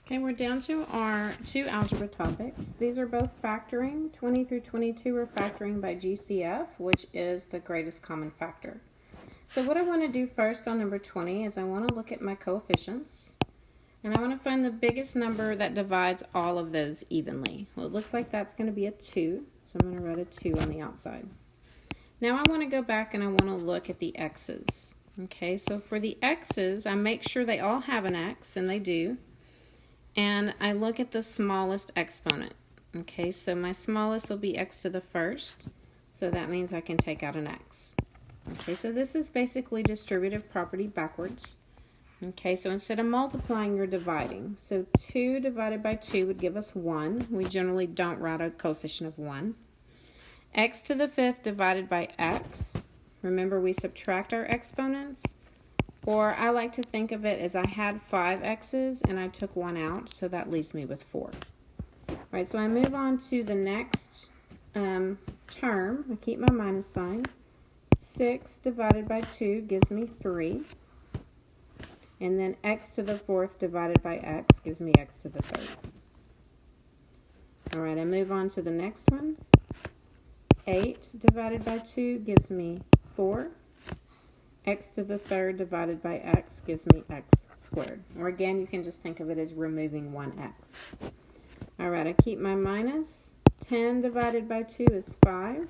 Okay, we're down to our two algebra topics. These are both factoring. 20 through 22 are factoring by GCF, which is the greatest common factor. So what I want to do first on number 20 is I want to look at my coefficients. And I want to find the biggest number that divides all of those evenly. Well, it looks like that's going to be a 2, so I'm going to write a 2 on the outside. Now I want to go back and I want to look at the x's. Okay, so for the x's, I make sure they all have an x, and they do. And I look at the smallest exponent. Okay, so my smallest will be x to the first, so that means I can take out an x. Okay, so this is basically distributive property backwards. Okay, so instead of multiplying, you're dividing. So 2 divided by 2 would give us 1. We generally don't write a coefficient of 1. X to the fifth divided by x. Remember, we subtract our exponents. Or I like to think of it as I had 5 x's and I took 1 out, so that leaves me with 4. Alright, so I move on to the next term. I keep my minus sign. 6 divided by 2 gives me 3. And then x to the fourth divided by x gives me x to the third. Alright, I move on to the next one. 8 divided by 2 gives me 4. X to the third divided by x gives me x squared. Or again, you can just think of it as removing one x. Alright, I keep my minus. 10 divided by 2 is 5.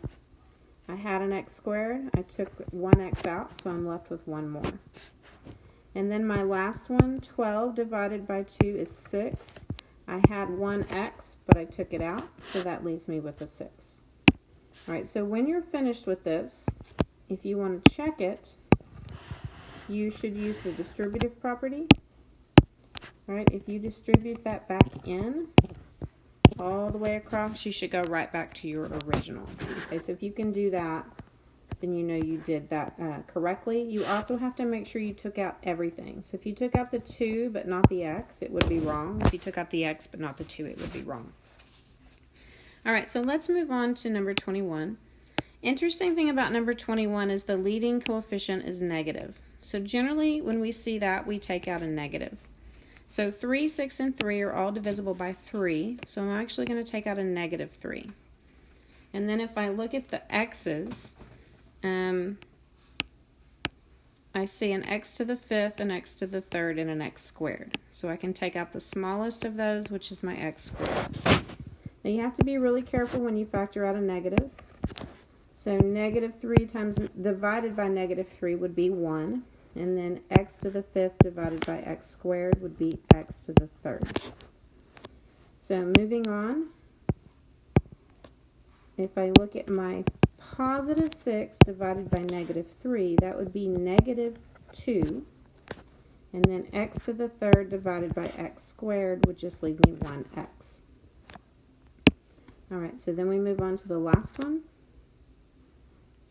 I had an x squared. I took one x out, so I'm left with one more. And then my last one, 12 divided by 2 is 6. I had one x, but I took it out, so that leaves me with a 6. Alright, so when you're finished with this, if you want to check it, you should use the distributive property. Alright, if you distribute that back in, all the way across, you should go right back to your original. Okay, so if you can do that, then you know you did that correctly. You also have to make sure you took out everything. So if you took out the 2 but not the x, it would be wrong. If you took out the x but not the 2, it would be wrong. Alright, so let's move on to number 21. Interesting thing about number 21 is the leading coefficient is negative. So generally, when we see that, we take out a negative. So 3, 6, and 3 are all divisible by 3, so I'm actually going to take out a negative 3. And then if I look at the x's, I see an x to the fifth, an x to the third, and an x squared. So I can take out the smallest of those, which is my x squared. Now you have to be really careful when you factor out a negative. So negative 3 times divided by negative 3 would be 1. And then x to the fifth divided by x squared would be x to the third. So moving on, if I look at my positive 6 divided by negative 3, that would be negative 2. And then x to the third divided by x squared would just leave me 1x. Alright, so then we move on to the last one.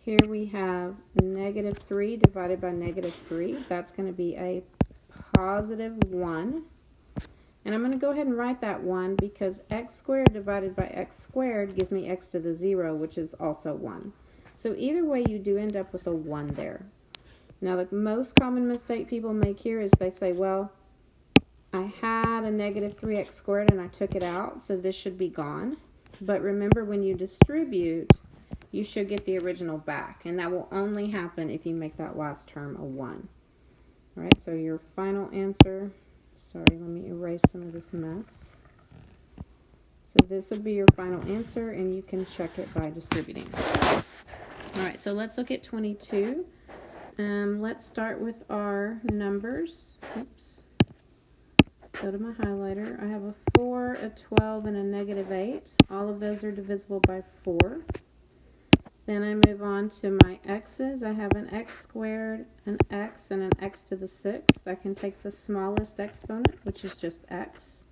Here we have negative 3 divided by negative 3. That's going to be a positive 1. And I'm going to go ahead and write that 1 because x squared divided by x squared gives me x to the 0, which is also 1. So either way, you do end up with a 1 there. Now, the most common mistake people make here is they say, well, I had a negative 3x squared and I took it out, so this should be gone. But remember, when you distribute, you should get the original back, and that will only happen if you make that last term a 1. Alright, so your final answer, sorry, let me erase some of this mess. So this would be your final answer, and you can check it by distributing. Alright, so let's look at 22. Let's start with our numbers. Oops. Go to my highlighter. I have a 4, a 12, and a negative 8. All of those are divisible by 4. Then I move on to my x's. I have an x squared, an x, and an x to the 6th. I can take the smallest exponent, which is just x.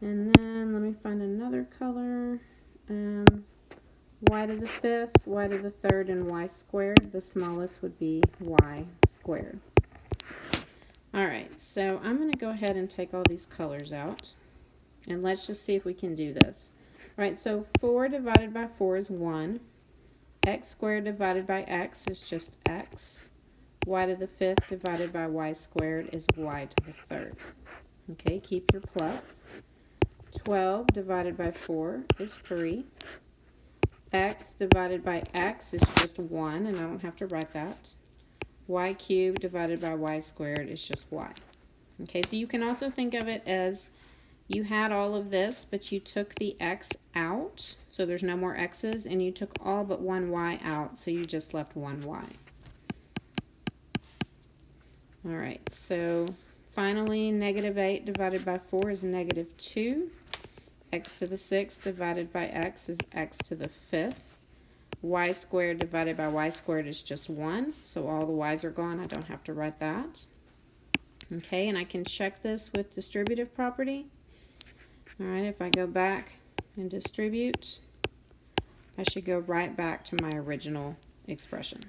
And then let me find another color. Y to the 5th, y to the 3rd, and y squared. The smallest would be y squared. Alright, so I'm going to go ahead and take all these colors out. And let's just see if we can do this. Alright, so 4 divided by 4 is 1. X squared divided by x is just x. Y to the 5th divided by y squared is y to the 3rd. Okay, keep your plus. 12 divided by 4 is 3. X divided by x is just 1, and I don't have to write that. Y cubed divided by y squared is just y. Okay, so you can also think of it as you had all of this, but you took the x out, so there's no more x's, and you took all but one y out, so you just left one y. All right, so finally, negative 8 divided by 4 is negative 2. X to the 6th divided by x is x to the 5th. Y squared divided by y squared is just 1, so all the y's are gone. I don't have to write that. Okay, and I can check this with distributive property. All right, if I go back and distribute, I should go right back to my original expression.